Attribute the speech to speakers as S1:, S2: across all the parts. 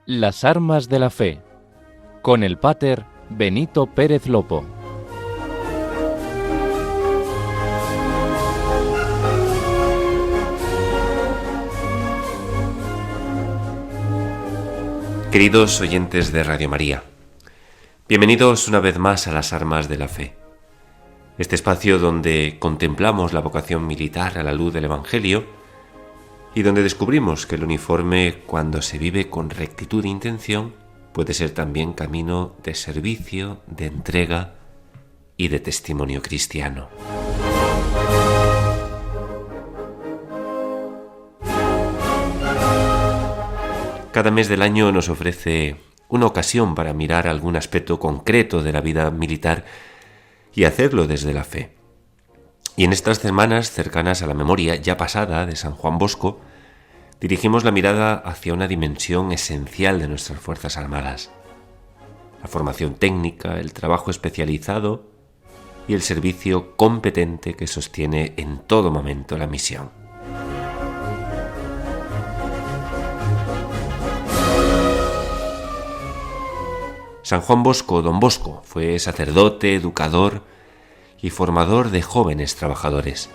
S1: Las armas de la fe, con el páter Benito Pérez Lopo.
S2: Queridos oyentes de Radio María, bienvenidos una vez más a las armas de la fe, este espacio donde contemplamos la vocación militar a la luz del Evangelio y donde descubrimos que el uniforme, cuando se vive con rectitud de intención, puede ser también camino de servicio, de entrega y de testimonio cristiano. Cada mes del año nos ofrece una ocasión para mirar algún aspecto concreto de la vida militar y hacerlo desde la fe. Y en estas semanas cercanas a la memoria ya pasada de San Juan Bosco, dirigimos la mirada hacia una dimensión esencial de nuestras Fuerzas Armadas: la formación técnica, el trabajo especializado y el servicio competente que sostiene en todo momento la misión. San Juan Bosco, Don Bosco, fue sacerdote, educador y formador de jóvenes trabajadores.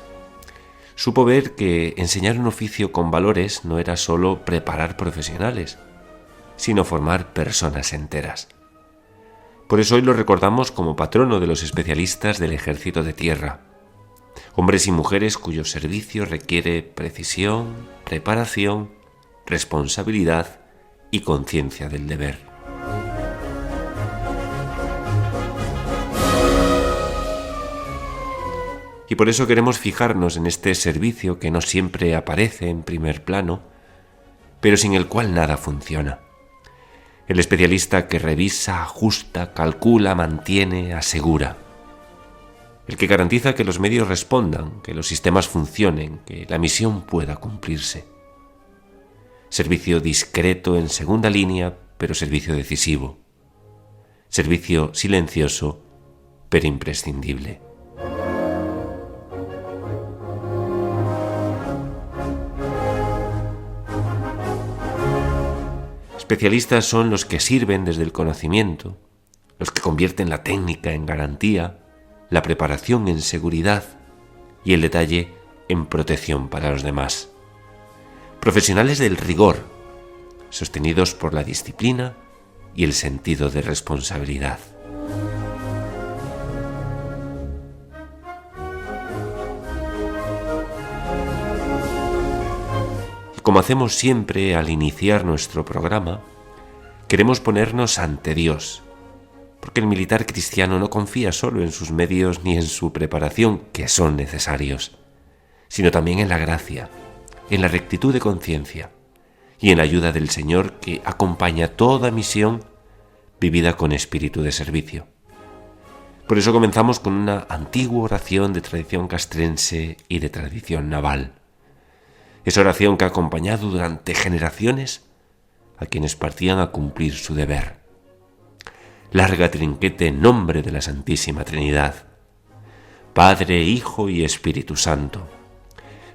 S2: Supo ver que enseñar un oficio con valores no era solo preparar profesionales, sino formar personas enteras. Por eso hoy lo recordamos como patrono de los especialistas del Ejército de Tierra, hombres y mujeres cuyo servicio requiere precisión, preparación, responsabilidad y conciencia del deber. Y por eso queremos fijarnos en este servicio que no siempre aparece en primer plano, pero sin el cual nada funciona. El especialista que revisa, ajusta, calcula, mantiene, asegura. El que garantiza que los medios respondan, que los sistemas funcionen, que la misión pueda cumplirse. Servicio discreto en segunda línea, pero servicio decisivo. Servicio silencioso, pero imprescindible. Especialistas son los que sirven desde el conocimiento, los que convierten la técnica en garantía, la preparación en seguridad y el detalle en protección para los demás. Profesionales del rigor, sostenidos por la disciplina y el sentido de responsabilidad. Como hacemos siempre al iniciar nuestro programa, queremos ponernos ante Dios, porque el militar cristiano no confía solo en sus medios ni en su preparación, que son necesarios, sino también en la gracia, en la rectitud de conciencia y en la ayuda del Señor que acompaña toda misión vivida con espíritu de servicio. Por eso comenzamos con una antigua oración de tradición castrense y de tradición naval. Esa oración que ha acompañado durante generaciones a quienes partían a cumplir su deber. Larga trinquete en nombre de la Santísima Trinidad, Padre, Hijo y Espíritu Santo,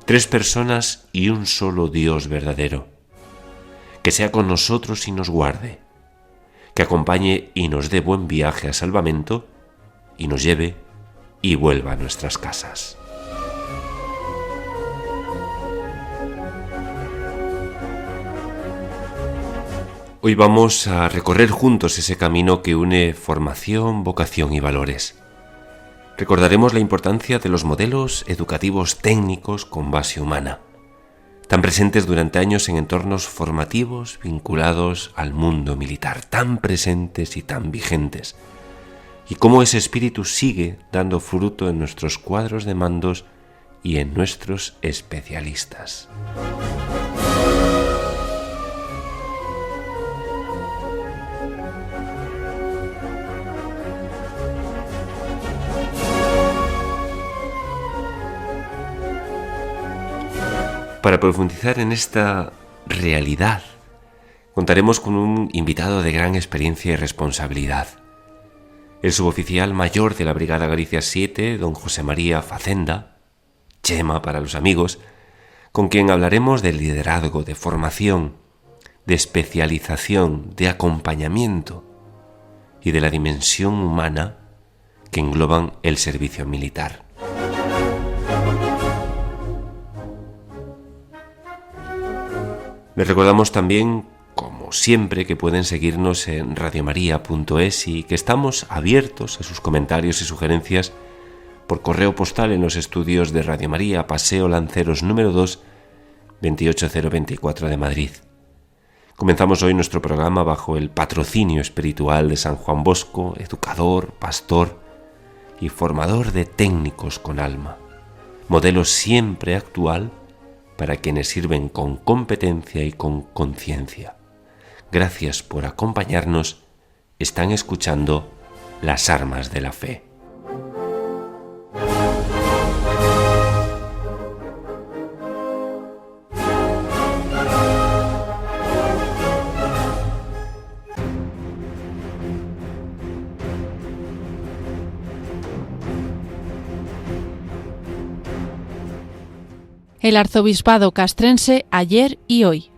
S2: tres personas y un solo Dios verdadero, que sea con nosotros y nos guarde, que acompañe y nos dé buen viaje a salvamento y nos lleve y vuelva a nuestras casas. Hoy vamos a recorrer juntos ese camino que une formación, vocación y valores. Recordaremos la importancia de los modelos educativos técnicos con base humana, tan presentes durante años en entornos formativos vinculados al mundo militar, tan presentes y tan vigentes, y cómo ese espíritu sigue dando fruto en nuestros cuadros de mandos y en nuestros especialistas. Para profundizar en esta realidad, contaremos con un invitado de gran experiencia y responsabilidad. El suboficial mayor de la Brigada Galicia 7, don José María Facenda, Chema para los amigos, con quien hablaremos de liderazgo, de formación, de especialización, de acompañamiento y de la dimensión humana que engloban el servicio militar. Les recordamos también, como siempre, que pueden seguirnos en radiomaria.es y que estamos abiertos a sus comentarios y sugerencias por correo postal en los estudios de Radio María, Paseo Lanceros número 2, 28024 de Madrid. Comenzamos hoy nuestro programa bajo el patrocinio espiritual de San Juan Bosco, educador, pastor y formador de técnicos con alma, modelo siempre actual para quienes sirven con competencia y con conciencia. Gracias por acompañarnos. Están escuchando Las Armas de la Fe.
S3: El arzobispado castrense ayer y hoy.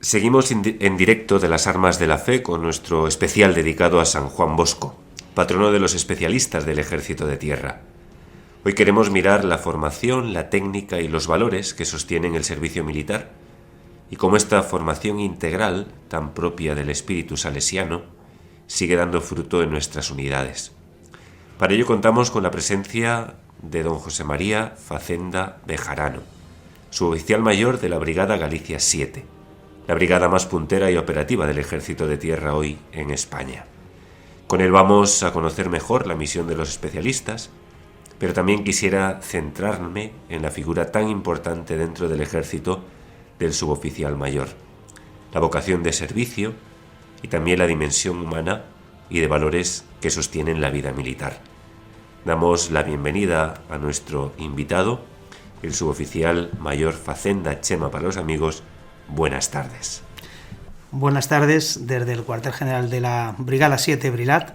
S2: Seguimos en directo de Las Armas de la Fe con nuestro especial dedicado a San Juan Bosco, patrono de los especialistas del Ejército de Tierra. Hoy queremos mirar la formación, la técnica y los valores que sostienen el servicio militar y cómo esta formación integral, tan propia del espíritu salesiano, sigue dando fruto en nuestras unidades. Para ello contamos con la presencia de don José María Facenda Bejarano, suboficial mayor de la Brigada Galicia 7, la brigada más puntera y operativa del Ejército de Tierra hoy en España. Con él vamos a conocer mejor la misión de los especialistas, pero también quisiera centrarme en la figura tan importante dentro del Ejército del suboficial mayor, la vocación de servicio y también la dimensión humana y de valores que sostienen la vida militar. Damos la bienvenida a nuestro invitado, el suboficial mayor Facenda Chema para los amigos. Buenas tardes.
S4: Buenas tardes desde el cuartel general de la Brigada 7 Brilat,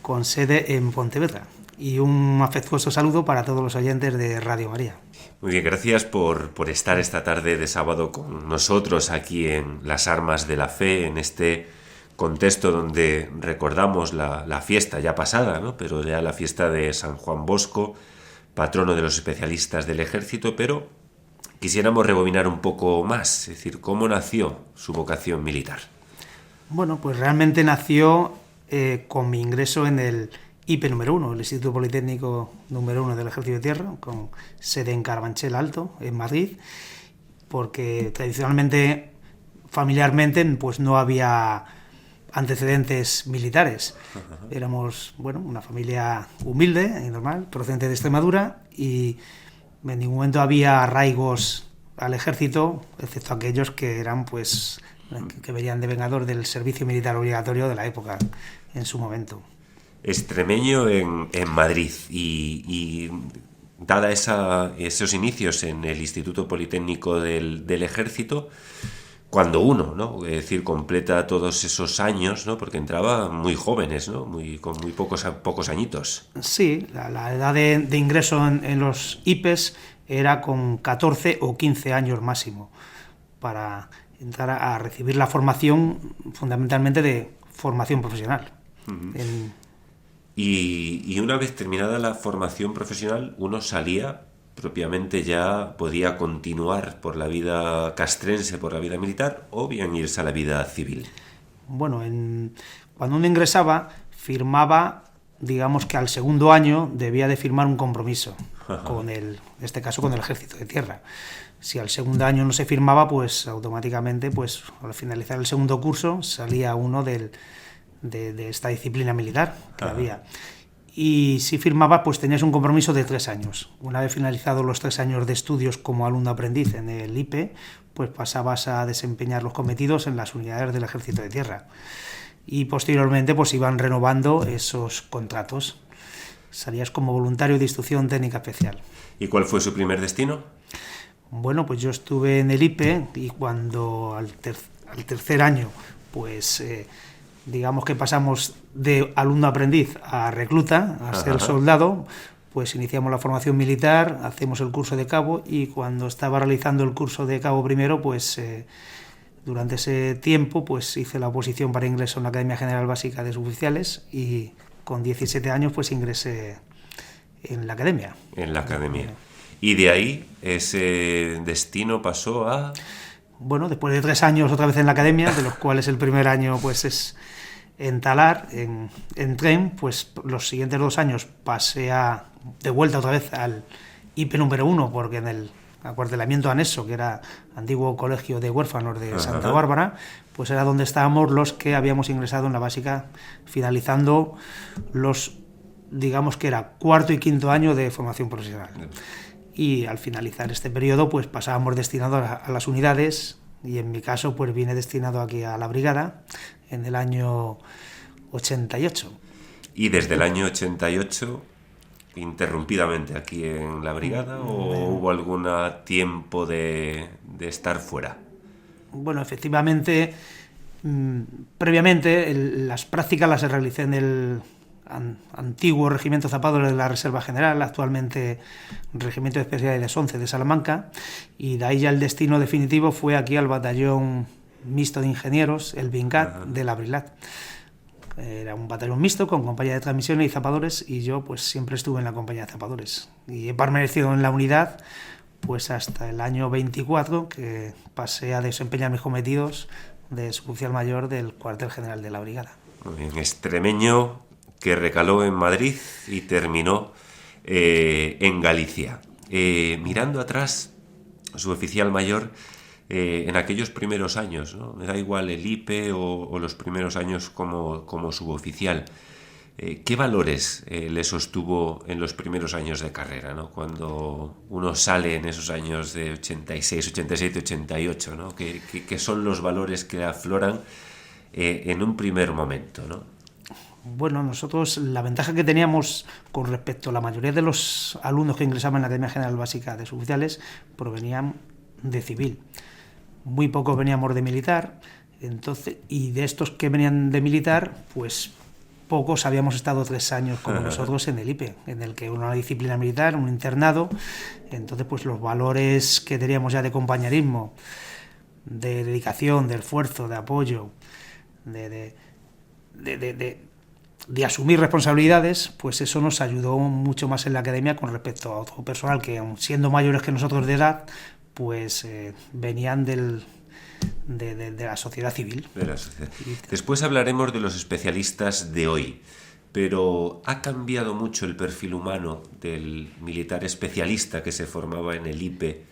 S4: con sede en Pontevedra. Y un afectuoso saludo para todos los oyentes de Radio María.
S2: Muy bien, gracias por estar esta tarde de sábado con nosotros aquí en Las Armas de la Fe, en este contexto donde recordamos la fiesta ya pasada, ¿no? Pero ya la fiesta de San Juan Bosco, patrono de los especialistas del Ejército, pero quisiéramos rebobinar un poco más, es decir, ¿cómo nació su vocación militar?
S4: Bueno, pues realmente nació con mi ingreso en el IP número 1, el Instituto Politécnico número 1 del Ejército de Tierra, con sede en Carabanchel Alto, en Madrid, porque tradicionalmente, familiarmente, pues no había antecedentes militares. Éramos, bueno, una familia humilde y normal, procedente de Extremadura, y en ningún momento había arraigos al ejército, excepto aquellos que eran, pues, que venían de vengador del servicio militar obligatorio de la época en su momento. Extremeño
S2: en Madrid y dada esos inicios en el Instituto Politécnico del Ejército, cuando uno, ¿no? Es decir, completa todos esos años, ¿no? Porque entraba muy jóvenes, ¿no? Con muy pocos añitos.
S4: Sí, la edad de ingreso en los IPES era con 14 o 15 años máximo, para entrar a recibir la formación, fundamentalmente de formación profesional.
S2: Uh-huh. Y una vez terminada la formación profesional, uno salía, propiamente ya podía continuar por la vida castrense, por la vida militar, o bien irse a la vida civil.
S4: Bueno, cuando uno ingresaba, firmaba, digamos que al segundo año debía de firmar un compromiso con en este caso con el Ejército de Tierra. Si al segundo año no se firmaba, pues automáticamente, pues al finalizar el segundo curso, salía uno de esta disciplina militar que había. Y si firmabas, pues tenías un compromiso de 3 años. Una vez finalizados los 3 años de estudios como alumno aprendiz en el IPE, pues pasabas a desempeñar los cometidos en las unidades del Ejército de Tierra. Y posteriormente pues iban renovando esos contratos. Salías como voluntario de instrucción técnica especial.
S2: ¿Y cuál fue su primer destino?
S4: Bueno, pues yo estuve en el IPE y cuando al tercer año, pues digamos que pasamos de alumno aprendiz a recluta, a ser soldado, pues iniciamos la formación militar, hacemos el curso de cabo y cuando estaba realizando el curso de cabo primero, pues Durante ese tiempo pues hice la oposición para ingreso en la Academia General Básica de Suboficiales y con 17 años pues ingresé en la academia.
S2: En la academia. Y de ahí ese destino pasó a...
S4: Bueno, después de 3 años otra vez en la academia, de los cuales el primer año pues es en Talar, en tren, pues los siguientes 2 años pasé de vuelta otra vez al IP número 1, porque en el acuartelamiento anexo, que era antiguo colegio de huérfanos de Santa Bárbara, pues era donde estábamos los que habíamos ingresado en la básica, finalizando los, digamos que era 4º y 5º año de formación profesional. Y al finalizar este periodo, pues pasábamos destinados a las unidades, y en mi caso, pues vine destinado aquí a la brigada en el año 88.
S2: ¿Y desde el año 88, interrumpidamente aquí en la brigada, o hubo algún tiempo de estar fuera?
S4: Bueno, efectivamente, previamente las prácticas las realicé en el antiguo Regimiento Zapadores de la Reserva General, actualmente Regimiento de Especialidades 11 de Salamanca, y de ahí ya el destino definitivo fue aquí al Batallón Mixto de Ingenieros, el BINCAT de la Brilat. Era un batallón mixto con compañía de transmisiones y zapadores, y yo pues siempre estuve en la compañía de zapadores y he permanecido en la unidad pues hasta el año 24, que pasé a desempeñar mis cometidos de suboficial mayor del cuartel general de la brigada.
S2: Muy bien, extremeño que recaló en Madrid y terminó en Galicia. Mirando atrás, suboficial mayor, en aquellos primeros años, ¿no? Me da igual el IPE o los primeros años como suboficial. ¿Qué valores le sostuvo en los primeros años de carrera, ¿no? Cuando uno sale en esos años de 86, 87, 88, ¿no? ¿Qué son los valores que afloran en un primer momento, ¿no?
S4: Bueno, nosotros la ventaja que teníamos con respecto a la mayoría de los alumnos que ingresaban en la Academia General Básica de Suboficiales provenían de civil. Muy pocos veníamos de militar, entonces, y de estos que venían de militar, pues pocos habíamos estado 3 años como nosotros en el IPE, en el que una disciplina militar, un internado. Entonces pues los valores que teníamos ya de compañerismo, de dedicación, de esfuerzo, de apoyo, de asumir responsabilidades, pues eso nos ayudó mucho más en la academia con respecto a otro personal que, aun siendo mayores que nosotros de edad, pues venían de la sociedad civil.
S2: De la sociedad. Después hablaremos de los especialistas de hoy, pero ¿ha cambiado mucho el perfil humano del militar especialista que se formaba en el IPE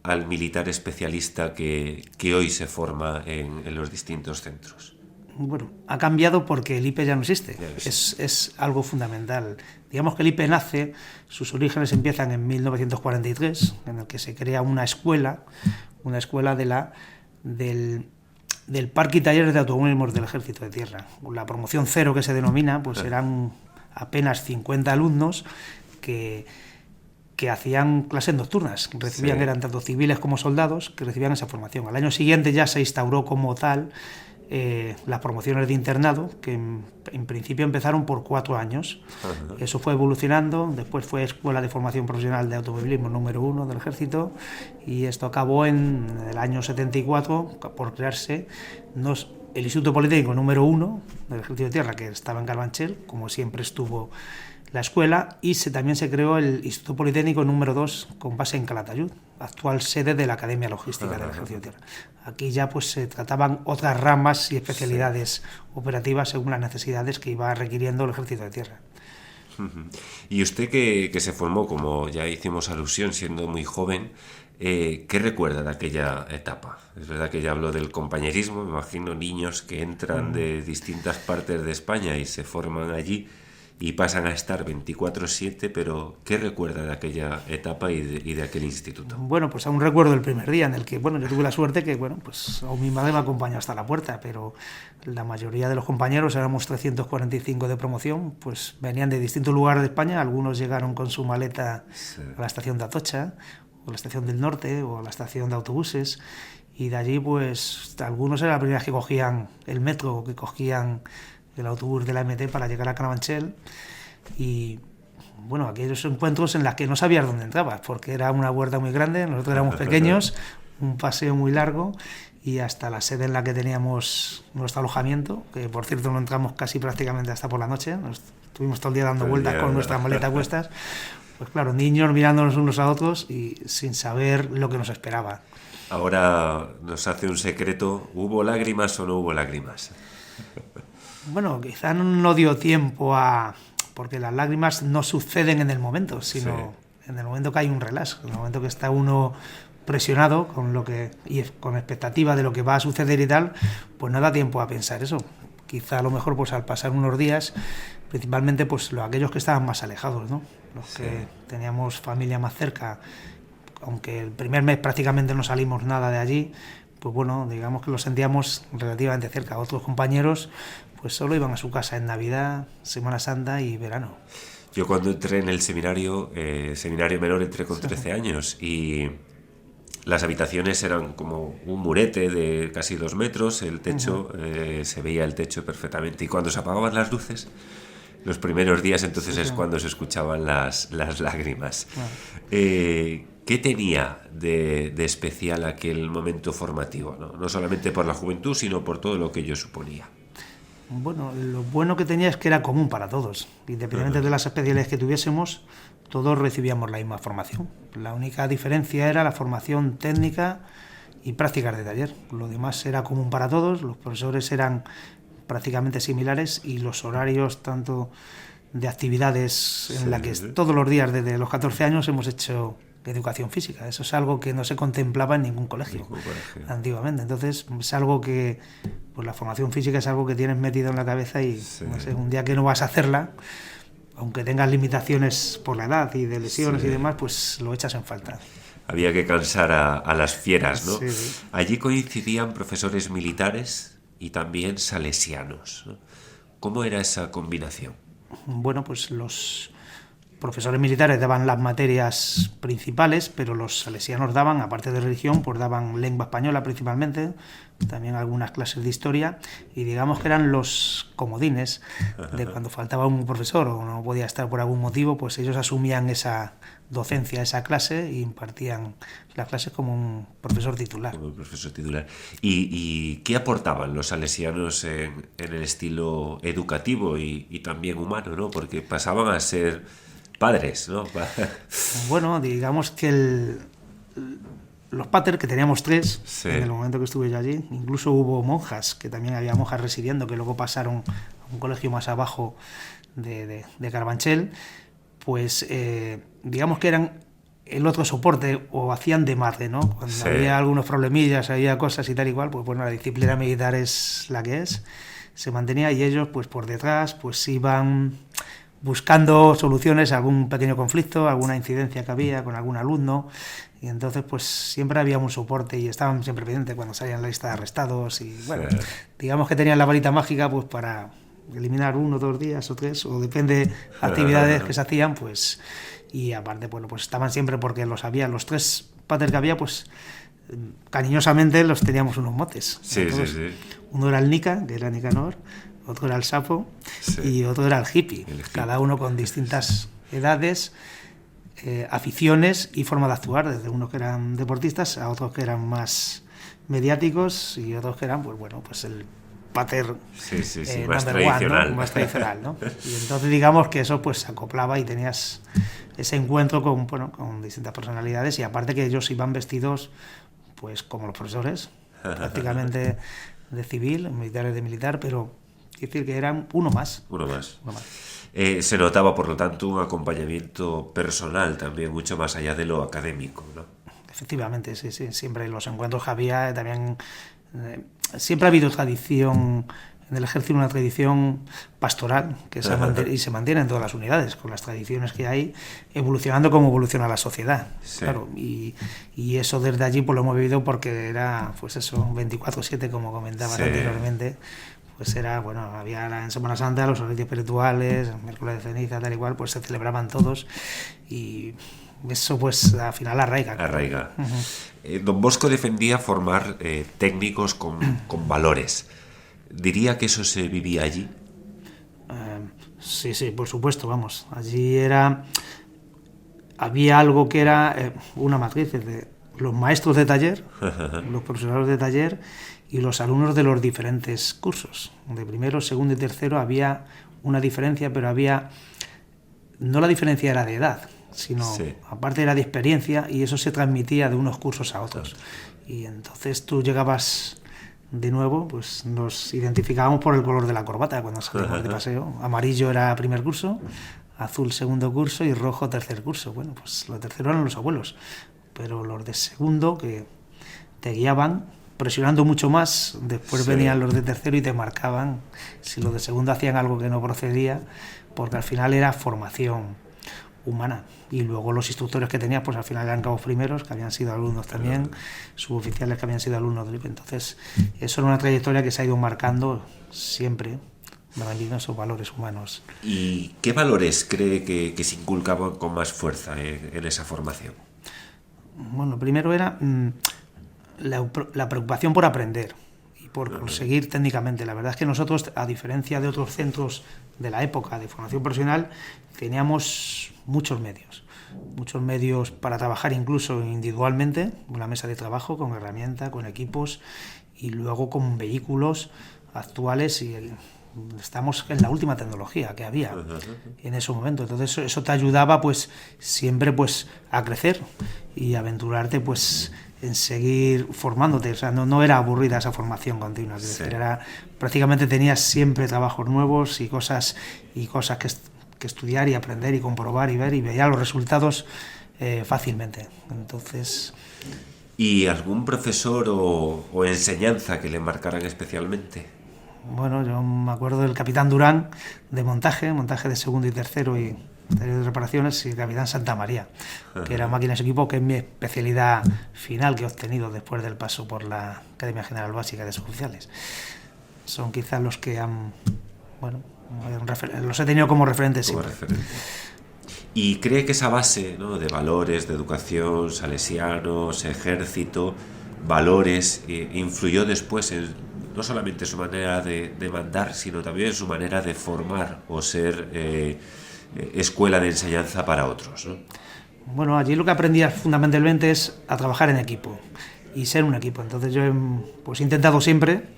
S2: al militar especialista que hoy se forma en los distintos centros?
S4: Bueno, ha cambiado porque el IPE ya no existe. Es algo fundamental. Digamos que el IPE nace, sus orígenes empiezan en 1943, en el que se crea una escuela del Parque y Talleres de Automovilismos del Ejército de Tierra. La promoción 0, que se denomina, pues eran apenas 50 alumnos que hacían clases nocturnas, recibían, eran tanto civiles como soldados que recibían esa formación. Al año siguiente ya se instauró como tal las promociones de internado, que en principio empezaron por 4 años. Eso fue evolucionando, después fue Escuela de Formación Profesional de Automovilismo número 1 del Ejército, y esto acabó en el año 74 por crearse el Instituto Politécnico número 1 del Ejército de Tierra, que estaba en Carabanchel, como siempre estuvo la escuela, y también se creó el Instituto Politécnico número 2 con base en Calatayud, actual sede de la Academia Logística del Ejército de Tierra. Aquí ya pues se trataban otras ramas y especialidades operativas según las necesidades que iba requiriendo el Ejército de Tierra.
S2: Y usted que se formó, como ya hicimos alusión, siendo muy joven, ¿qué recuerda de aquella etapa? Es verdad que ya habló del compañerismo, me imagino niños que entran de distintas partes de España y se forman allí y pasan a estar 24/7, pero ¿qué recuerda de aquella etapa y de aquel instituto?
S4: Bueno, pues aún recuerdo el primer día en el que, bueno, yo tuve la suerte que, bueno, pues aún mi madre me acompañó hasta la puerta, pero la mayoría de los compañeros, éramos 345 de promoción, pues venían de distintos lugares de España. Algunos llegaron con su maleta a la estación de Atocha, o a la estación del Norte, o a la estación de autobuses, y de allí, pues, algunos eran las primeras que cogían el metro, que cogían el autobús de la MT para llegar a Carabanchel, y bueno, aquellos encuentros en los que no sabías dónde entrabas, porque era una huerta muy grande, nosotros éramos pequeños, un paseo muy largo y hasta la sede en la que teníamos nuestro alojamiento, que por cierto no entramos casi prácticamente hasta por la noche, estuvimos todo el día dando vueltas con nuestras maletas cuestas, pues claro, niños mirándonos unos a otros y sin saber lo que nos esperaba.
S2: Ahora nos hace un secreto, ¿hubo lágrimas o no hubo lágrimas?
S4: Bueno, quizá no dio tiempo porque las lágrimas no suceden en el momento, sino en el momento que hay un relax, en el momento que está uno presionado y con expectativa de lo que va a suceder y tal, pues no da tiempo a pensar eso. Quizá a lo mejor pues al pasar unos días, principalmente pues aquellos que estaban más alejados, ¿no? Los que teníamos familia más cerca, aunque el primer mes prácticamente no salimos nada de allí, pues bueno, digamos que lo sentíamos relativamente cerca. Otros compañeros pues solo iban a su casa en Navidad, Semana Santa y verano.
S2: Yo cuando entré en el seminario menor, entré con 13 años y las habitaciones eran como un murete de casi 2 metros, el techo, se veía el techo perfectamente, y cuando se apagaban las luces, los primeros días entonces es cuando se escuchaban las lágrimas. ¿Qué tenía de especial aquel momento formativo? No solamente por la juventud, sino por todo lo que ello suponía.
S4: Bueno, lo bueno que tenía es que era común para todos. Independientemente de las especialidades que tuviésemos, todos recibíamos la misma formación. La única diferencia era la formación técnica y prácticas de taller. Lo demás era común para todos, los profesores eran prácticamente similares y los horarios tanto de actividades en la que todos los días desde los 14 años hemos hecho educación física. Eso es algo que no se contemplaba en ningún colegio antiguamente. Entonces es algo que, pues la formación física es algo que tienes metido en la cabeza y no sé, un día que no vas a hacerla, aunque tengas limitaciones por la edad y de lesiones y demás, pues lo echas en falta.
S2: Había que cansar a las fieras, ¿no?
S4: Sí.
S2: Allí coincidían profesores militares y también salesianos, ¿no? ¿Cómo era esa combinación?
S4: Bueno, pues los profesores militares daban las materias principales, pero los salesianos daban, aparte de religión, pues daban lengua española principalmente, también algunas clases de historia, y digamos que eran los comodines de cuando faltaba un profesor o no podía estar por algún motivo, pues ellos asumían esa docencia, esa clase, e impartían las clases como un profesor titular.
S2: Como un profesor titular. ¿Y qué aportaban los salesianos en el estilo educativo y también humano, ¿no? Porque pasaban a ser padres, ¿no?
S4: Bueno, digamos que los pater, que teníamos 3 en el momento que estuve yo allí, incluso hubo monjas, que también había monjas residiendo, que luego pasaron a un colegio más abajo de Carabanchel, pues digamos que eran el otro soporte o hacían de madre, ¿no? Cuando había algunos problemillas, había cosas y tal y cual, pues bueno, la disciplina militar es la que es, se mantenía y ellos pues por detrás pues iban buscando soluciones a algún pequeño conflicto, alguna incidencia que había con algún alumno, y entonces pues siempre había un soporte y estaban siempre pendientes cuando salían la lista de arrestados y bueno, digamos que tenían la varita mágica pues para eliminar 1, 2 días o 3, o depende de actividades que se hacían, pues, y aparte, bueno, pues estaban siempre porque los 3 pater que había, pues cariñosamente los teníamos unos motes. Uno era el Nica, que era Nicanor, otro era el Sapo y otro era el hippie, cada uno con distintas edades, aficiones y forma de actuar, desde unos que eran deportistas a otros que eran más mediáticos y otros que eran, pues bueno, pues el pater
S2: más tradicional,
S4: ¿no? Más tradicional, ¿no? Y entonces digamos que eso pues se acoplaba y tenías ese encuentro con distintas personalidades, y aparte que ellos iban vestidos pues como los profesores, prácticamente de civil, militares de militar, pero quiero decir que eran uno más.
S2: Se notaba, por lo tanto, un acompañamiento personal también, mucho más allá de lo académico, ¿no?
S4: Efectivamente, sí, siempre los encuentros que había también... siempre ha habido tradición en el ejército, una tradición pastoral que se mantiene en todas las unidades, con las tradiciones que hay, evolucionando como evoluciona la sociedad. Claro, y eso desde allí pues lo hemos vivido porque era, pues eso, 24/7, como comentabas anteriormente. Pues era, bueno, había en Semana Santa los horarios espirituales, miércoles de ceniza, tal y cual, pues se celebraban todos y eso pues al final arraiga.
S2: Don Bosco defendía formar técnicos con valores. ¿Diría que eso se vivía allí?
S4: Sí, por supuesto, vamos. Allí había algo que era una matriz de los maestros de taller, los profesores de taller y los alumnos de los diferentes cursos. De primero, segundo y tercero había una diferencia, pero no la diferencia era de edad, sino aparte era de experiencia, y eso se transmitía de unos cursos a otros. Y entonces tú llegabas de nuevo, pues nos identificábamos por el color de la corbata cuando salíamos de paseo. Amarillo era primer curso, azul segundo curso y rojo tercer curso. Bueno, pues los terceros eran los abuelos, pero los de segundo, que te guiaban presionando mucho más, después venían los de tercero y te marcaban si los de segundo hacían algo que no procedía, porque al final era formación humana. Y luego los instructores que tenías, pues al final eran cabos primeros, que habían sido alumnos también, suboficiales que habían sido alumnos del IPE. Entonces, eso era una trayectoria que se ha ido marcando siempre, manteniendo esos valores humanos.
S2: ¿Y qué valores cree que se inculcaban con más fuerza en esa formación?
S4: Bueno, primero era la preocupación por aprender y por conseguir técnicamente. La verdad es que nosotros, a diferencia de otros centros de la época de formación profesional, teníamos muchos medios para trabajar, incluso individualmente, una mesa de trabajo con herramientas, con equipos y luego con vehículos actuales, y estamos en la última tecnología que había en ese momento. Entonces eso te ayudaba pues siempre pues a crecer y aventurarte pues en seguir formándote. O sea, no era aburrida esa formación continua, prácticamente tenías siempre trabajos nuevos y cosas que estudiar y aprender y comprobar y ver, y veía los resultados fácilmente. Entonces...
S2: ¿Y algún profesor o enseñanza que le marcaran especialmente?
S4: Bueno, yo me acuerdo del capitán Durán, de montaje de segundo y tercero y taller de reparaciones, y el capitán Santa María, que era máquinas y equipo, que es mi especialidad final que he obtenido después del paso por la Academia General Básica de Suboficiales. Son quizás los que los he tenido como referentes siempre.
S2: ¿Y cree que esa base, ¿no?, de valores, de educación, salesianos, ejército, valores, influyó después en no solamente su manera de mandar, sino también en su manera de formar o ser escuela de enseñanza para otros, ¿no?
S4: Bueno, allí lo que aprendías fundamentalmente es a trabajar en equipo y ser un equipo. Entonces yo he intentado siempre,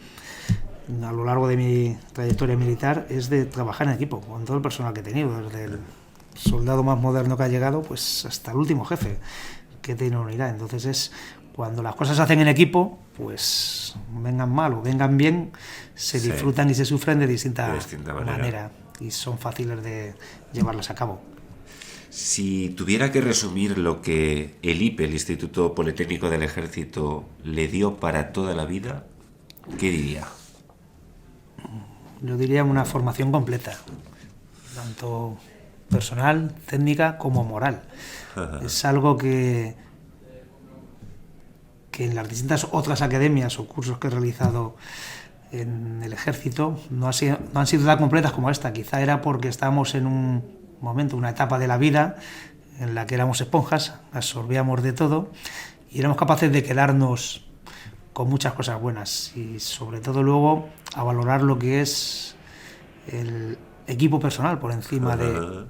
S4: a lo largo de mi trayectoria militar, es de trabajar en equipo con todo el personal que he tenido, desde el soldado más moderno que ha llegado pues hasta el último jefe que tiene una unidad. Entonces es cuando las cosas se hacen en equipo, pues vengan mal o vengan bien, se disfrutan y se sufren de distinta manera, y son fáciles de llevarlas a cabo.
S2: Si tuviera que resumir lo que el IPE, el Instituto Politécnico del Ejército, le dio para toda la vida, ¿qué diría?
S4: Yo diría una formación completa, tanto personal, técnica como moral. Es algo que en las distintas otras academias o cursos que he realizado en el ejército no han sido tan completas como esta. Quizá era porque estábamos en un momento, una etapa de la vida en la que éramos esponjas, absorbíamos de todo y éramos capaces de quedarnos con muchas cosas buenas, y sobre todo luego a valorar lo que es el equipo personal por encima de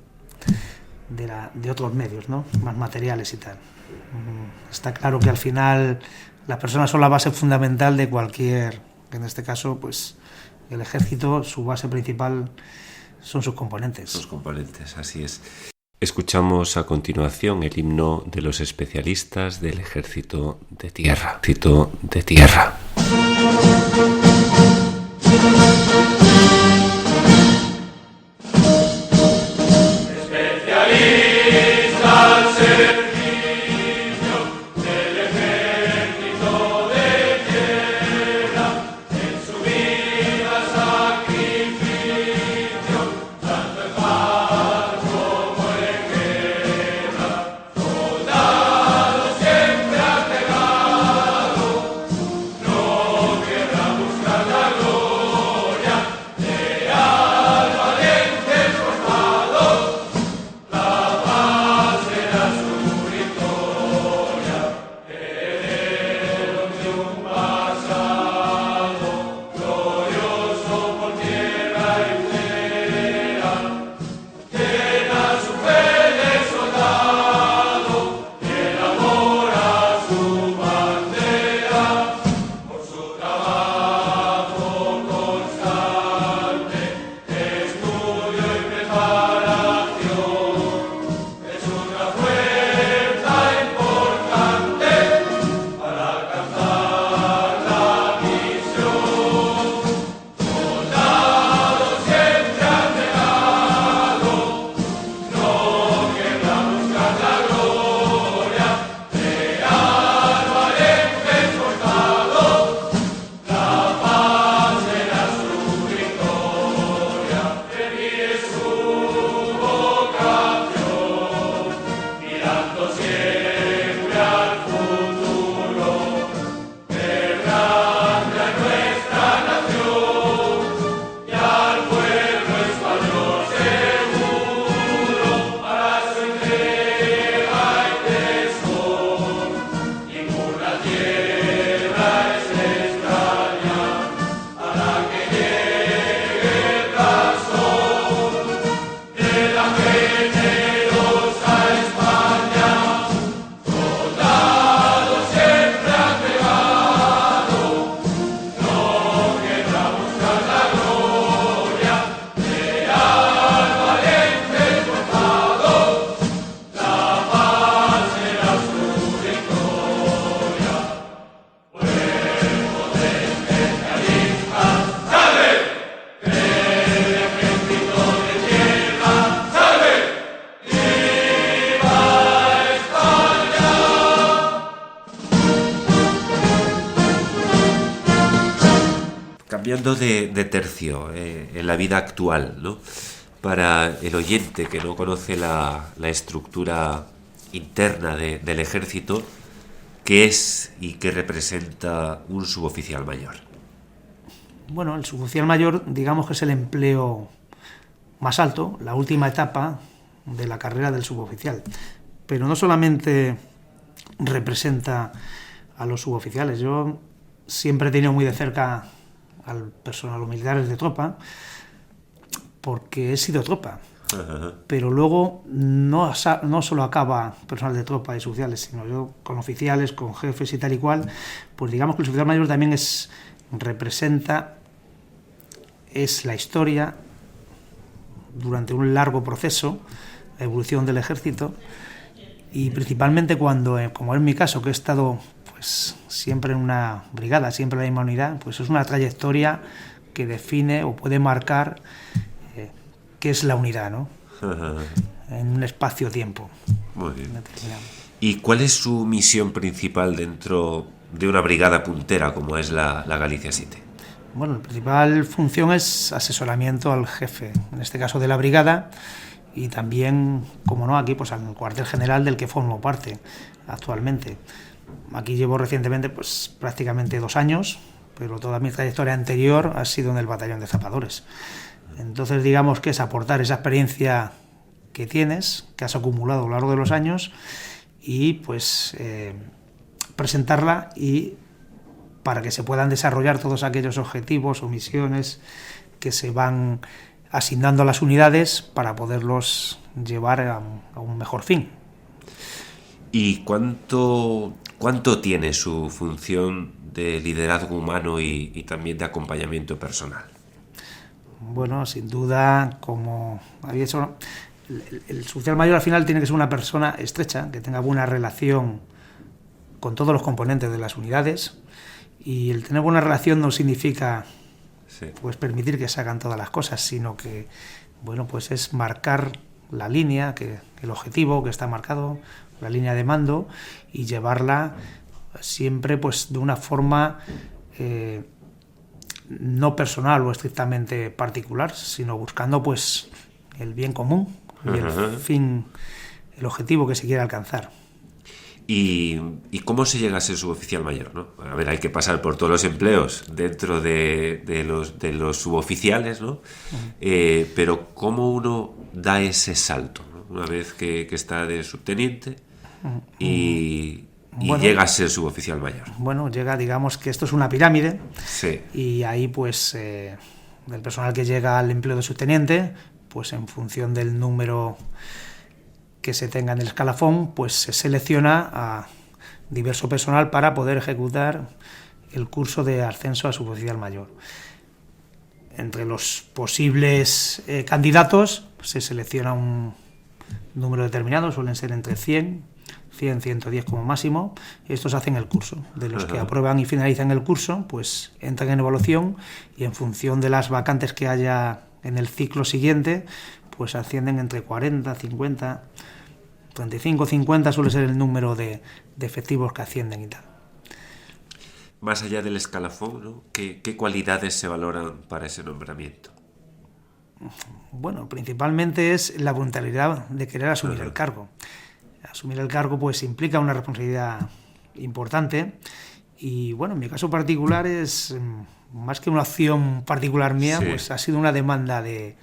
S4: otros medios, ¿no?, más materiales y tal. Está claro que al final las personas son la base fundamental de cualquier, en este caso pues el ejército, su base principal son sus componentes.
S2: Sus componentes, así es. Escuchamos a continuación el himno de los especialistas del Ejército de Tierra. Ejército de Tierra. cambiando de tercio en la vida actual, ¿no? Para el oyente que no conoce la estructura interna del ejército, ¿qué es y qué representa un suboficial mayor?
S4: Bueno, el suboficial mayor, digamos que es el empleo más alto, la última etapa de la carrera del suboficial. Pero no solamente representa a los suboficiales. Yo siempre he tenido muy de cerca al personal, a los militares de tropa, porque he sido tropa. Pero luego no solo acaba personal de tropa y suboficiales, sino yo con oficiales, con jefes y tal y cual, pues digamos que el suboficial mayor también es la historia durante un largo proceso, la evolución del ejército, y principalmente cuando, como es mi caso, que he estado pues siempre en una brigada, siempre en la misma unidad, pues es una trayectoria que define o puede marcar qué es la unidad, ¿no? En un espacio-tiempo.
S2: Muy bien. ¿Y cuál es su misión principal dentro de una brigada puntera como es la Galicia 7?
S4: Bueno, la principal función es asesoramiento al jefe, en este caso de la brigada, y también, como no, aquí pues al cuartel general del que formo parte actualmente. Aquí llevo recientemente pues prácticamente 2 años, pero toda mi trayectoria anterior ha sido en el batallón de zapadores. Entonces digamos que es aportar esa experiencia que tienes, que has acumulado a lo largo de los años, y pues presentarla y para que se puedan desarrollar todos aquellos objetivos o misiones que se van asignando a las unidades para poderlos llevar a un mejor fin.
S2: ¿Y cuánto tiene su función de liderazgo humano y también de acompañamiento personal?
S4: Bueno, sin duda, como había hecho, el suboficial mayor al final tiene que ser una persona estrecha, que tenga buena relación con todos los componentes de las unidades, y el tener buena relación no significa pues permitir que se hagan todas las cosas, sino que bueno, pues es marcar la línea, que el objetivo que está marcado, la línea de mando, y llevarla siempre pues de una forma no personal o estrictamente particular, sino buscando pues el bien común y el fin, el objetivo que se quiere alcanzar.
S2: ¿Y cómo se llega a ser suboficial mayor, ¿no? A ver, hay que pasar por todos los empleos dentro de los suboficiales, ¿no? Pero ¿cómo uno da ese salto, ¿no? Una vez que está de subteniente y llega a ser suboficial mayor.
S4: Bueno, digamos que esto es una pirámide.
S2: Sí.
S4: Y ahí pues del personal que llega al empleo de subteniente, pues en función del número que se tenga en el escalafón, pues se selecciona a diverso personal para poder ejecutar el curso de ascenso a suboficial mayor. Entre los posibles candidatos se selecciona un número determinado, suelen ser entre 100, 110 como máximo. Estos hacen el curso. De los que aprueban y finalizan el curso, pues entran en evaluación y en función de las vacantes que haya en el ciclo siguiente, pues ascienden entre 40, 50, 35, 50 suele ser el número de efectivos que ascienden y tal.
S2: Más allá del escalafón, ¿no? ¿Qué cualidades se valoran para ese nombramiento?
S4: Bueno, principalmente es la voluntariedad de querer asumir el cargo. Asumir el cargo pues implica una responsabilidad importante y bueno, en mi caso particular es más que una acción particular mía, pues ha sido una demanda de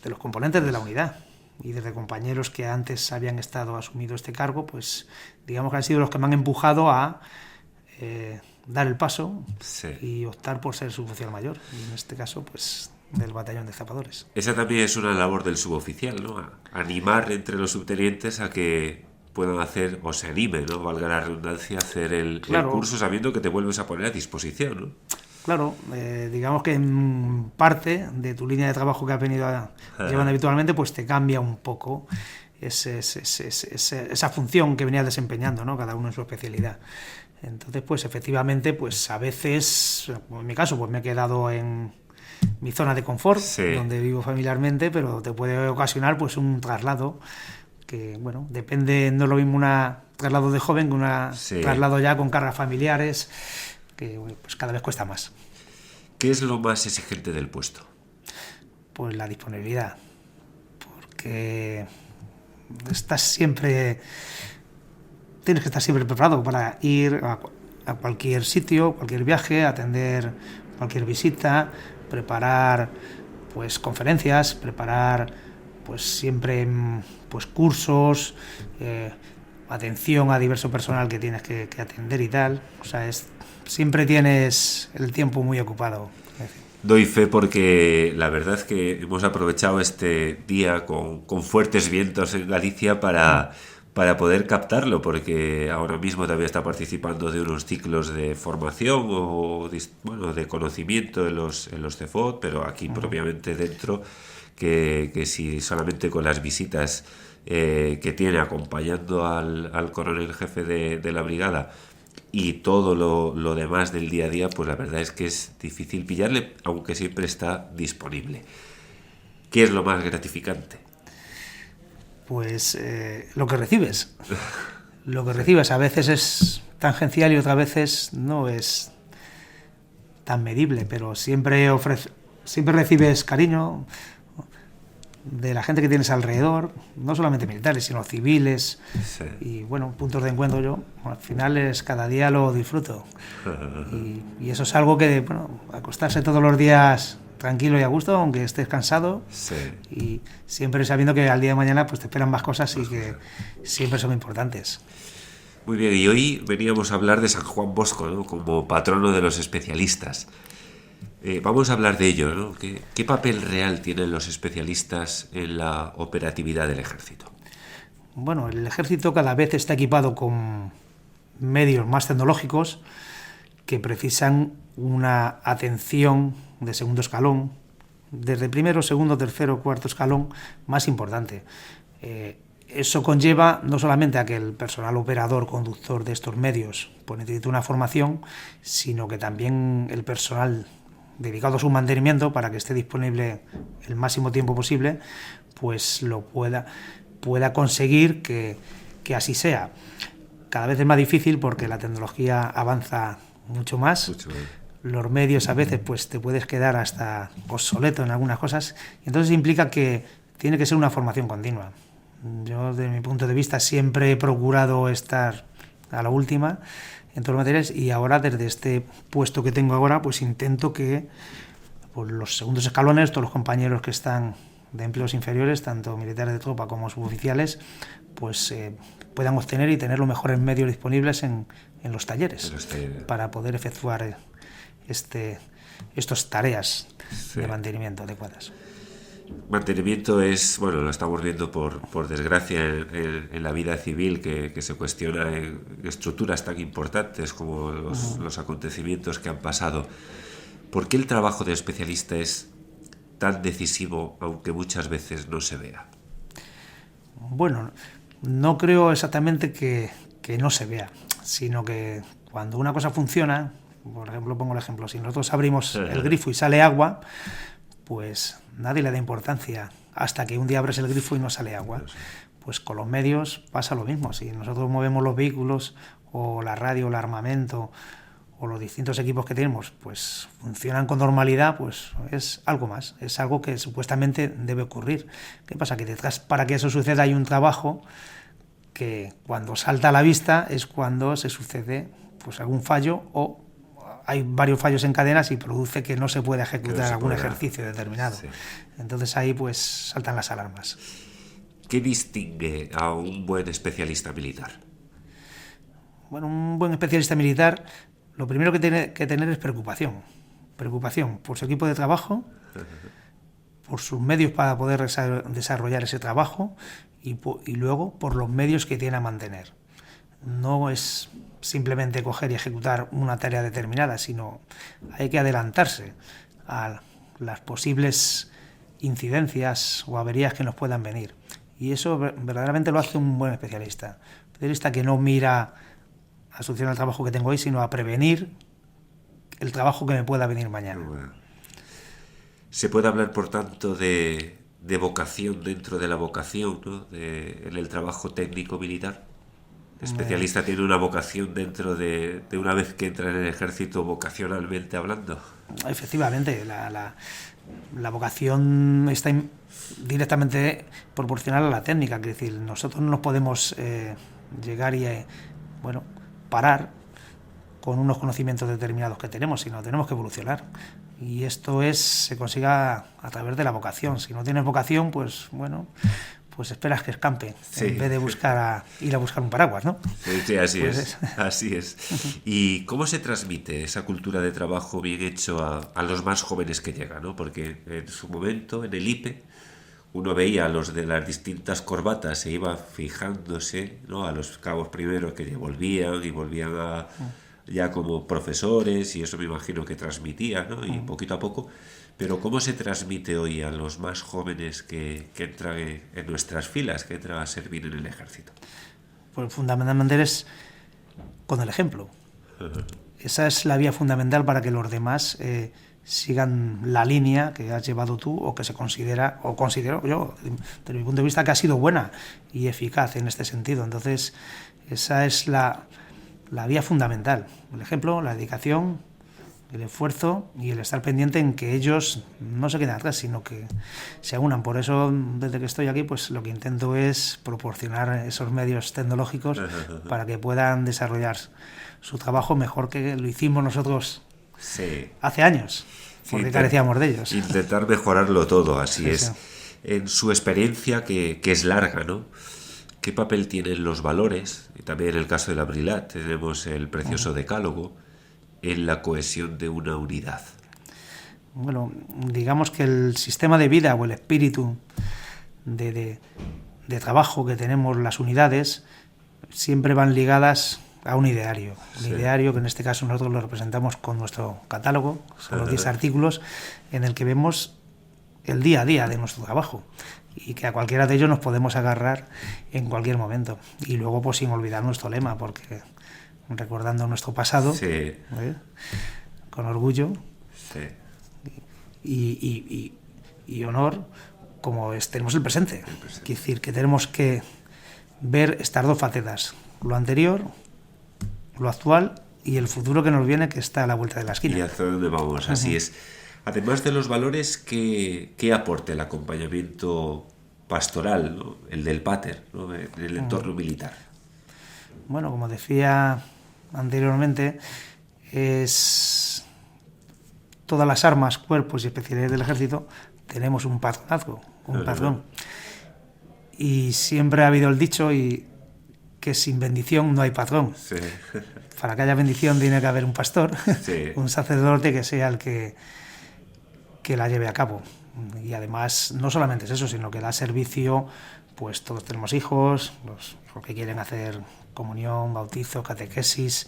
S4: los componentes de la unidad y desde compañeros que antes habían asumido este cargo, pues digamos que han sido los que me han empujado a dar el paso y optar por ser suboficial mayor, y en este caso pues del batallón de zapadores.
S2: Esa también es una labor del suboficial, ¿no? Animar entre los subtenientes a que puedan hacer, o se animen, ¿no? Valga la redundancia, hacer el curso sabiendo que te vuelves a poner a disposición, ¿no? Claro,
S4: digamos que en parte de tu línea de trabajo que has venido llevando habitualmente, pues te cambia un poco esa función que venías desempeñando, ¿no? Cada uno en su especialidad. Entonces, pues efectivamente, pues a veces, en mi caso, pues me he quedado en mi zona de confort, donde vivo familiarmente, pero te puede ocasionar pues un traslado que, bueno, depende, no es lo mismo un traslado de joven que un traslado ya con cargas familiares, que pues cada vez cuesta más.
S2: ¿Qué es lo más exigente del puesto?
S4: Pues la disponibilidad, porque tienes que estar siempre preparado para ir a cualquier sitio, cualquier viaje, atender cualquier visita, preparar pues conferencias, preparar pues siempre pues cursos, atención a diverso personal que tienes que atender y tal. O sea, siempre tienes el tiempo muy ocupado.
S2: Doy fe porque la verdad es que hemos aprovechado este día con fuertes vientos en Galicia para poder captarlo, porque ahora mismo también está participando de unos ciclos de formación o de conocimiento en los CEFOT, pero aquí propiamente dentro, que si solamente con las visitas que tiene acompañando al coronel jefe de la brigada y todo lo demás del día a día, pues la verdad es que es difícil pillarle, aunque siempre está disponible. ¿Qué es lo más gratificante?
S4: Pues lo que recibes. Lo que recibes a veces es tangencial y otras veces no es tan medible, pero siempre recibes cariño de la gente que tienes alrededor, no solamente militares, sino civiles.
S2: Sí.
S4: Y bueno, puntos de encuentro yo, al final cada día lo disfruto. Y eso es algo que, bueno, acostarse todos los días tranquilo y a gusto, aunque estés cansado,
S2: sí.
S4: Y siempre sabiendo que al día de mañana pues te esperan más cosas y que siempre son importantes.
S2: Muy bien, y hoy veníamos a hablar de San Juan Bosco, ¿no?, como patrono de los especialistas. Vamos a hablar de ello, ¿no? ¿Qué papel real tienen los especialistas en la operatividad del ejército?
S4: Bueno, el ejército cada vez está equipado con medios más tecnológicos que precisan una atención de segundo escalón, desde primero, segundo, tercero, cuarto escalón, más importante. Eso conlleva no solamente a que el personal operador, conductor de estos medios pues necesite una formación, sino que también el personal dedicado a su mantenimiento, para que esté disponible el máximo tiempo posible, pues lo pueda conseguir que así sea. Cada vez es más difícil porque la tecnología avanza mucho más. Los medios a veces pues te puedes quedar hasta obsoleto en algunas cosas, y entonces implica que tiene que ser una formación continua. Yo, desde mi punto de vista, siempre he procurado estar a la última en todos los materiales, y ahora, desde este puesto que tengo ahora, pues intento que pues, los segundos escalones, todos los compañeros que están de empleos inferiores, tanto militares de tropa como suboficiales, pues puedan obtener y tener los mejores medios disponibles en los talleres, para poder efectuar estas tareas de mantenimiento adecuadas.
S2: Mantenimiento es, bueno, lo estamos viendo por desgracia en la vida civil, que se cuestiona en estructuras tan importantes como los acontecimientos que han pasado. ¿Por qué el trabajo de especialista es tan decisivo, aunque muchas veces no se vea?
S4: Bueno, no creo exactamente que no se vea, sino que cuando una cosa funciona, por ejemplo, pongo el ejemplo, si nosotros abrimos el grifo y sale agua, pues nadie le da importancia hasta que un día abres el grifo y no sale agua. Pues con los medios pasa lo mismo. Si nosotros movemos los vehículos, o la radio, el armamento, o los distintos equipos que tenemos, pues funcionan con normalidad, pues es algo más, es algo que supuestamente debe ocurrir. ¿Qué pasa? Que detrás, para que eso suceda, hay un trabajo que cuando salta a la vista es cuando se sucede pues algún fallo, o hay varios fallos en cadenas y produce que no se pueda ejecutar algún ejercicio determinado. Sí. Entonces ahí pues saltan las alarmas.
S2: ¿Qué distingue a un buen especialista militar?
S4: Bueno, un buen especialista militar, lo primero que tiene que tener es preocupación. Preocupación por su equipo de trabajo, por sus medios para poder desarrollar ese trabajo, y luego por los medios que tiene a mantener. No es simplemente coger y ejecutar una tarea determinada, sino hay que adelantarse a las posibles incidencias o averías que nos puedan venir. Y eso verdaderamente lo hace un buen especialista. Un especialista que no mira a solucionar el trabajo que tengo hoy, sino a prevenir el trabajo que me pueda venir mañana.
S2: Bueno. Se puede hablar, por tanto, de vocación dentro de la vocación, ¿no?, en el trabajo técnico militar. especialista tiene una vocación dentro de una vez que entra en el ejército, vocacionalmente hablando.
S4: Efectivamente, la vocación está directamente proporcional a la técnica. Es decir, nosotros no nos podemos llegar y parar con unos conocimientos determinados que tenemos, sino tenemos que evolucionar. Y esto se consiga a través de la vocación. Si no tienes vocación, pues esperas que escampe, sí, en vez de ir a buscar un paraguas, ¿no?
S2: Sí, así es. Así es. ¿Y cómo se transmite esa cultura de trabajo bien hecho a los más jóvenes que llegan, ¿no? Porque en su momento, en el IPE, uno veía a los de las distintas corbatas, se iba fijándose, ¿no?, a los cabos primeros que volvían ya como profesores, y eso me imagino que transmitía, ¿no? Y poquito a poco. Pero ¿cómo se transmite hoy a los más jóvenes que entran en nuestras filas, que entran a servir en el ejército?
S4: Pues fundamentalmente es con el ejemplo. Esa es la vía fundamental para que los demás sigan la línea que has llevado tú, o que se considera, o considero yo, desde mi punto de vista, que ha sido buena y eficaz en este sentido. Entonces, esa es la vía fundamental. El ejemplo, la dedicación, el esfuerzo y el estar pendiente en que ellos no se queden atrás, sino que se unan. Por eso, desde que estoy aquí, pues lo que intento es proporcionar esos medios tecnológicos para que puedan desarrollar su trabajo mejor que lo hicimos nosotros hace años, porque carecíamos de ellos.
S2: Intentar mejorarlo todo, así es. En su experiencia, que es larga, ¿no?, ¿qué papel tienen los valores? Y también en el caso de la Brilat tenemos el precioso decálogo en la cohesión de una unidad.
S4: Bueno, digamos que el sistema de vida o el espíritu de trabajo que tenemos las unidades siempre van ligadas a un ideario. Un ideario que en este caso nosotros lo representamos con nuestro catálogo, son los 10 artículos en el que vemos el día a día de nuestro trabajo, y que a cualquiera de ellos nos podemos agarrar en cualquier momento. Y luego, pues sin olvidar nuestro lema, porque recordando nuestro pasado, con orgullo y honor, como tenemos el presente. Es decir, que tenemos que ver estas dos facetas, lo anterior, lo actual y el futuro que nos viene, que está a la vuelta de la esquina.
S2: Y hacia dónde vamos, así es. Además de los valores, ¿qué aporta el acompañamiento pastoral, ¿no?, el del pater, ¿no?, en el entorno militar?
S4: Bueno, como decía anteriormente, es todas las armas, cuerpos y especialidades del ejército, tenemos un patronazgo, un patrón. Y siempre ha habido el dicho que sin bendición no hay patrón. Sí. Para que haya bendición tiene que haber un pastor, un sacerdote que sea el que la lleve a cabo. Y además no solamente es eso, sino que da servicio, pues todos tenemos hijos, los que quieren hacer comunión, bautizo, catequesis,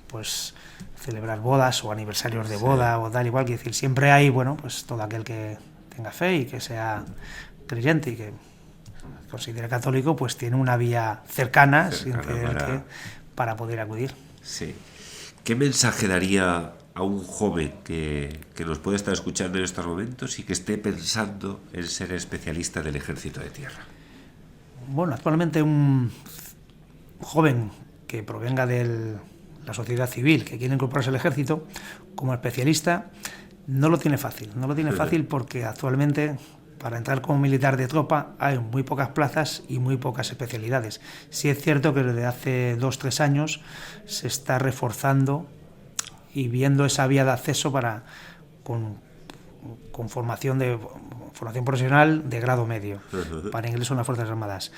S4: pues celebrar bodas o aniversarios de boda o tal igual, que decir, siempre hay, pues todo aquel que tenga fe y que sea creyente y que considere católico, pues tiene una vía cercana para poder acudir.
S2: Sí. ¿Qué mensaje daría a un joven que nos puede estar escuchando en estos momentos y que esté pensando en ser especialista del Ejército de Tierra?
S4: Bueno, actualmente un joven que provenga de la sociedad civil, que quiere incorporarse al Ejército como especialista, no lo tiene fácil. No lo tiene fácil porque actualmente, para entrar como militar de tropa, hay muy pocas plazas y muy pocas especialidades. Sí es cierto que desde hace 2-3 años se está reforzando y viendo esa vía de acceso con formación profesional de grado medio para ingreso en las Fuerzas Armadas.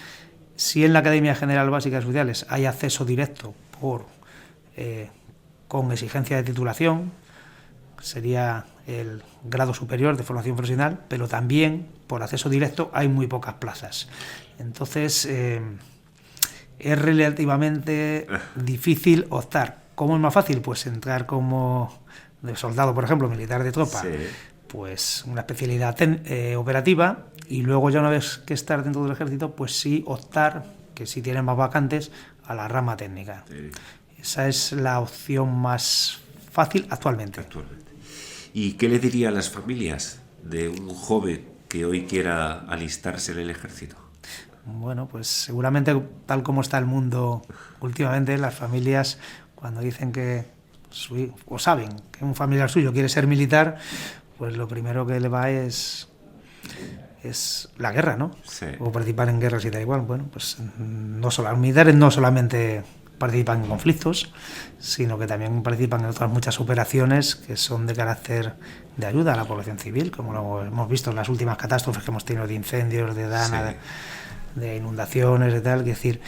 S4: Si en la Academia General Básica de Oficiales hay acceso directo con exigencia de titulación, sería el grado superior de formación profesional, pero también por acceso directo hay muy pocas plazas. Entonces es relativamente difícil optar. ¿Cómo es más fácil? Pues entrar como de soldado, por ejemplo, militar de tropa, pues una especialidad operativa, y luego ya una vez que estar dentro del Ejército, pues sí optar, que sí tienen más vacantes, a la rama técnica. Esa es la opción más fácil actualmente.
S2: ¿Y qué le diría a las familias de un joven que hoy quiera alistarse en el Ejército?
S4: Bueno, pues seguramente tal como está el mundo últimamente, las familias cuando dicen que o saben que un familiar suyo quiere ser militar, pues lo primero que le va es la guerra, ¿no?
S2: Sí.
S4: O participar en guerras y da igual. Bueno, pues los militares no solamente participan en conflictos, sino que también participan en otras muchas operaciones que son de carácter de ayuda a la población civil, como lo hemos visto en las últimas catástrofes que hemos tenido de incendios, de dana,
S2: Sí.
S4: de inundaciones, de tal. Es decir,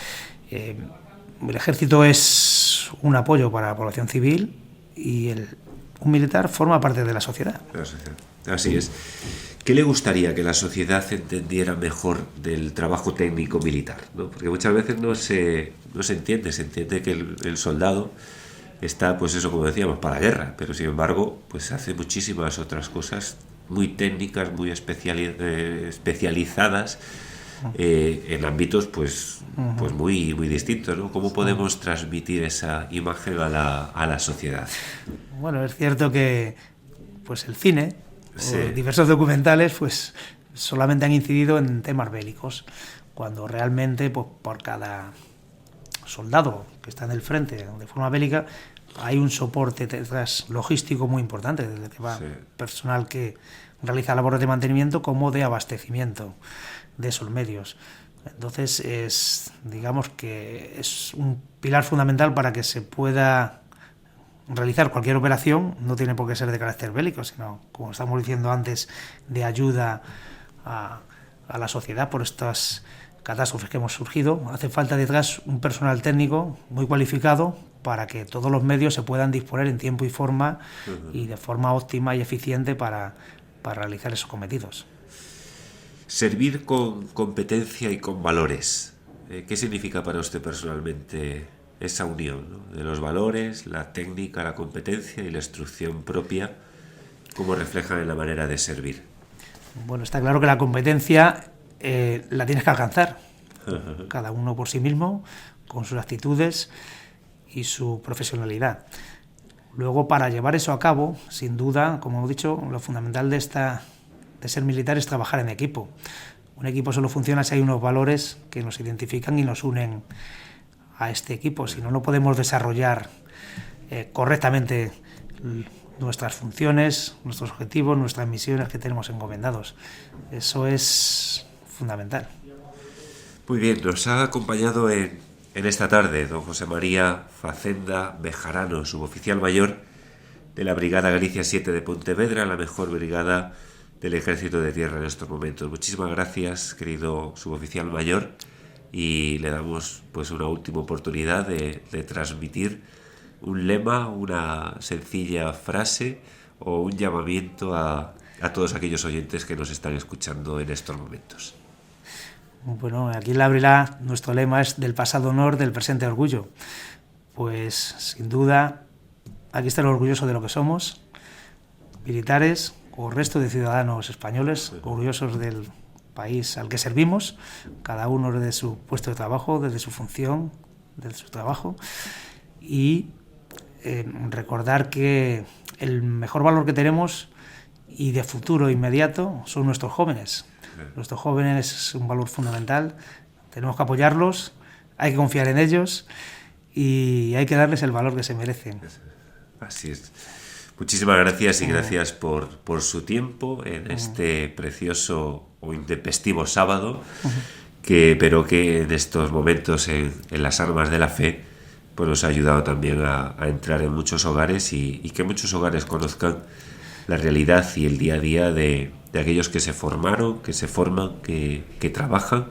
S4: el ejército es un apoyo para la población civil y un militar forma parte de la sociedad.
S2: Así es. ¿Qué le gustaría que la sociedad entendiera mejor del trabajo técnico militar, ¿no? Porque muchas veces no se entiende, se entiende que el soldado está, pues eso, como decíamos, para la guerra, pero sin embargo, pues hace muchísimas otras cosas muy técnicas, muy especializadas en ámbitos pues muy, muy distintos, ¿no? ¿Cómo podemos transmitir esa imagen a la sociedad?
S4: Bueno, es cierto que pues el cine,
S2: Sí.
S4: o diversos documentales, pues solamente han incidido en temas bélicos, cuando realmente pues, por cada soldado que está en el frente de forma bélica hay un soporte detrás logístico muy importante, desde que va personal que realiza labores de mantenimiento como de abastecimiento de esos medios. Entonces digamos que es un pilar fundamental para que se pueda realizar cualquier operación. No tiene por qué ser de carácter bélico, sino, como estamos diciendo antes, de ayuda a la sociedad por estas catástrofes que hemos surgido. Hace falta detrás un personal técnico muy cualificado para que todos los medios se puedan disponer en tiempo y forma y de forma óptima y eficiente para realizar esos cometidos.
S2: Servir con competencia y con valores. ¿Qué significa para usted personalmente esa unión, ¿no? De los valores, la técnica, la competencia y la instrucción propia, cómo reflejan en la manera de servir?
S4: Bueno, está claro que la competencia la tienes que alcanzar, cada uno por sí mismo, con sus actitudes y su profesionalidad. Luego, para llevar eso a cabo, sin duda, como hemos dicho, lo fundamental de ser militar es trabajar en equipo. Un equipo solo funciona si hay unos valores que nos identifican y nos unen a este equipo. Si no, no podemos desarrollar correctamente nuestras funciones, nuestros objetivos, nuestras misiones que tenemos encomendados. Eso es fundamental.
S2: Muy bien, nos ha acompañado en esta tarde don José María Facenda Bejarano, suboficial mayor de la Brigada Galicia 7 de Pontevedra, la mejor brigada del Ejército de Tierra en estos momentos. Muchísimas gracias, querido suboficial mayor, y le damos pues una última oportunidad de transmitir un lema, una sencilla frase o un llamamiento a todos aquellos oyentes que nos están escuchando en estos momentos.
S4: Bueno, aquí en la Brigada nuestro lema es del pasado honor, del presente orgullo. Pues sin duda aquí está lo orgulloso de lo que somos, militares o resto de ciudadanos españoles, orgullosos del país al que servimos, cada uno desde su puesto de trabajo, desde su función, desde su trabajo, y recordar que el mejor valor que tenemos y de futuro inmediato son nuestros jóvenes. Nuestros jóvenes es un valor fundamental, tenemos que apoyarlos, hay que confiar en ellos y hay que darles el valor que se merecen.
S2: Así es. Muchísimas gracias y gracias por su tiempo en este precioso o intempestivo sábado, pero que en estos momentos en las armas de la fe pues nos ha ayudado también a entrar en muchos hogares y que muchos hogares conozcan la realidad y el día a día de aquellos que se formaron, que se forman, que trabajan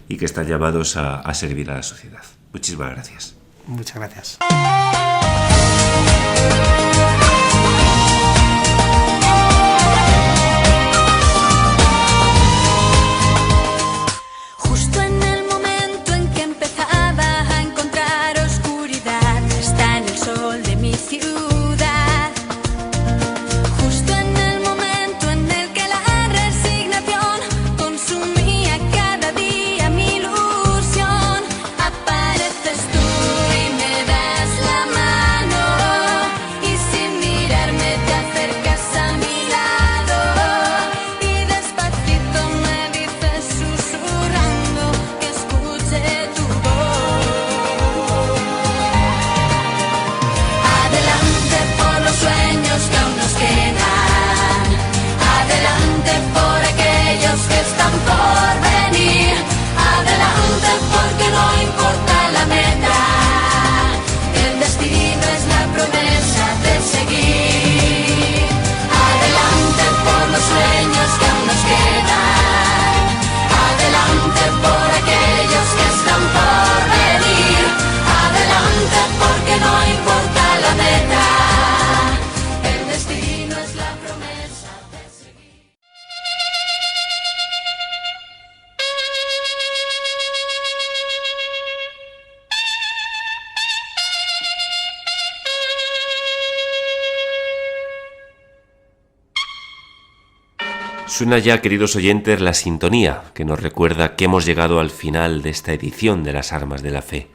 S2: y que están llamados a servir a la sociedad. Muchísimas gracias.
S4: Muchas gracias.
S5: Justo en el momento en que empezaba a encontrar oscuridad, está en el sol de mi ciudad. Justo en el momento en el que la resignación consumía cada día mi ilusión, apareces tú y me das la mano y
S2: Suena ya, queridos oyentes, la sintonía que nos recuerda que hemos llegado al final de esta edición de las Armas de la Fe.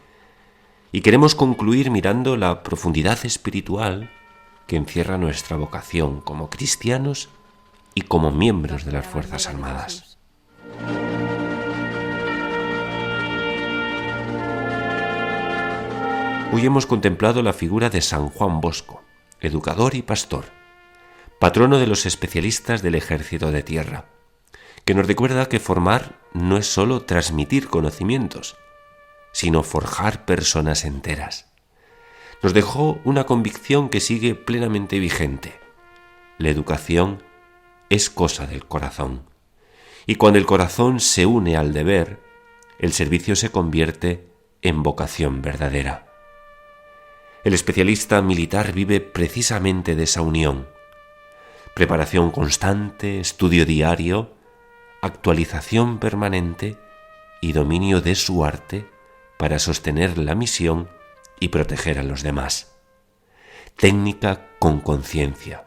S2: Y queremos concluir mirando la profundidad espiritual que encierra nuestra vocación como cristianos y como miembros de las Fuerzas Armadas. Hoy hemos contemplado la figura de San Juan Bosco, educador y pastor, patrono de los especialistas del Ejército de Tierra, que nos recuerda que formar no es solo transmitir conocimientos, sino forjar personas enteras. Nos dejó una convicción que sigue plenamente vigente. La educación es cosa del corazón, y cuando el corazón se une al deber, el servicio se convierte en vocación verdadera. El especialista militar vive precisamente de esa unión. Preparación constante, estudio diario, actualización permanente y dominio de su arte para sostener la misión y proteger a los demás. Técnica con conciencia,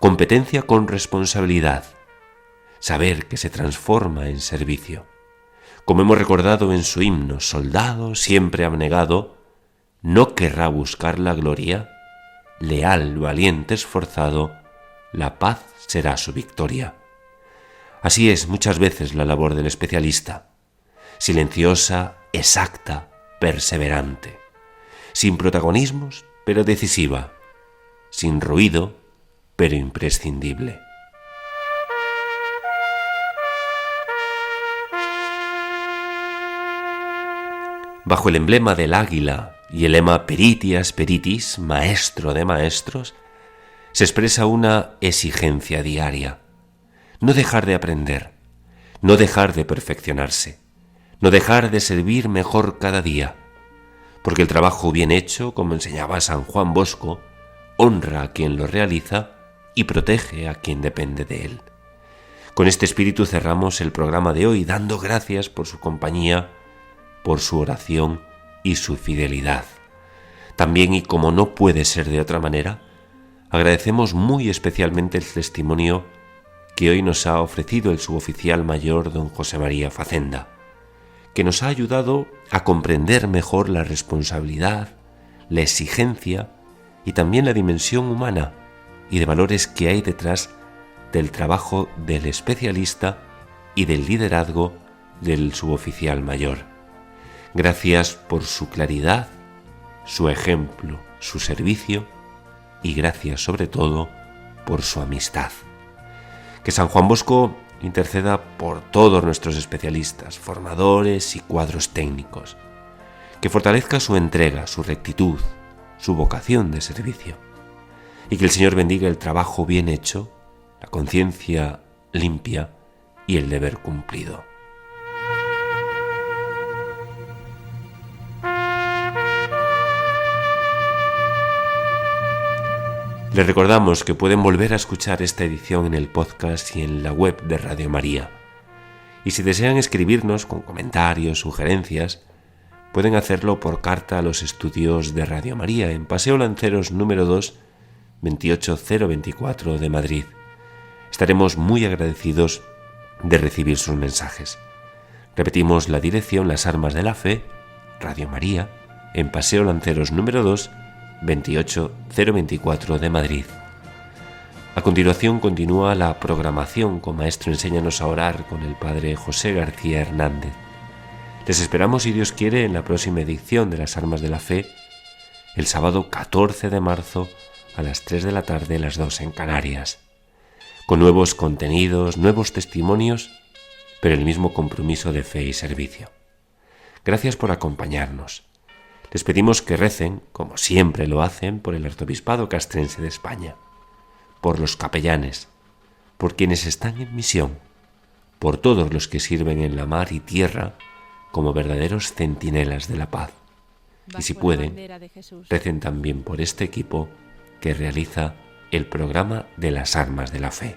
S2: competencia con responsabilidad, saber que se transforma en servicio. Como hemos recordado en su himno, soldado siempre abnegado, no querrá buscar la gloria, leal, valiente, esforzado, la paz será su victoria. Así es muchas veces la labor del especialista, silenciosa, exacta, perseverante, sin protagonismos, pero decisiva, sin ruido, pero imprescindible. Bajo el emblema del águila y el lema Peritias Peritis, maestro de maestros, se expresa una exigencia diaria. No dejar de aprender, no dejar de perfeccionarse, no dejar de servir mejor cada día, porque el trabajo bien hecho, como enseñaba San Juan Bosco, honra a quien lo realiza y protege a quien depende de él. Con este espíritu cerramos el programa de hoy, dando gracias por su compañía, por su oración y su fidelidad. También, y como no puede ser de otra manera, agradecemos muy especialmente el testimonio que hoy nos ha ofrecido el suboficial mayor don José María Facenda, que nos ha ayudado a comprender mejor la responsabilidad, la exigencia y también la dimensión humana y de valores que hay detrás del trabajo del especialista y del liderazgo del suboficial mayor. Gracias por su claridad, su ejemplo, su servicio y gracias sobre todo por su amistad. Que San Juan Bosco interceda por todos nuestros especialistas, formadores y cuadros técnicos, que fortalezca su entrega, su rectitud, su vocación de servicio, y que el Señor bendiga el trabajo bien hecho, la conciencia limpia y el deber cumplido. Les recordamos que pueden volver a escuchar esta edición en el podcast y en la web de Radio María. Y si desean escribirnos con comentarios, sugerencias, pueden hacerlo por carta a los estudios de Radio María en Paseo Lanceros número 2, 28024 de Madrid. Estaremos muy agradecidos de recibir sus mensajes. Repetimos la dirección: Las Armas de la Fe, Radio María, en Paseo Lanceros número 2, 28024 de Madrid. A continuación continúa la programación con Maestro Enséñanos a Orar con el Padre José García Hernández. Les esperamos, si Dios quiere, en la próxima edición de Las Armas de la Fe, el sábado 14 de marzo a las 3 de la tarde, las 2 en Canarias, con nuevos contenidos, nuevos testimonios, pero el mismo compromiso de fe y servicio. Gracias por acompañarnos. Les pedimos que recen, como siempre lo hacen, por el Arzobispado Castrense de España, por los capellanes, por quienes están en misión, por todos los que sirven en la mar y tierra como verdaderos centinelas de la paz. Y si pueden, recen también por este equipo que realiza el programa de las Armas de la Fe.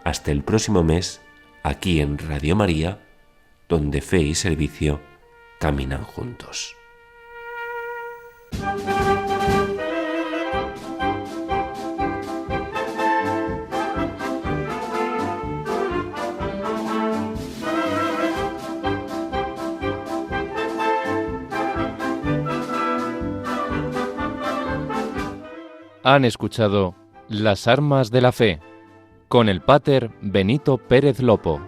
S2: Hasta el próximo mes, aquí en Radio María, donde fe y servicio caminan juntos.
S1: Han escuchado Las armas de la fe con el Pater Benito Pérez Lopo.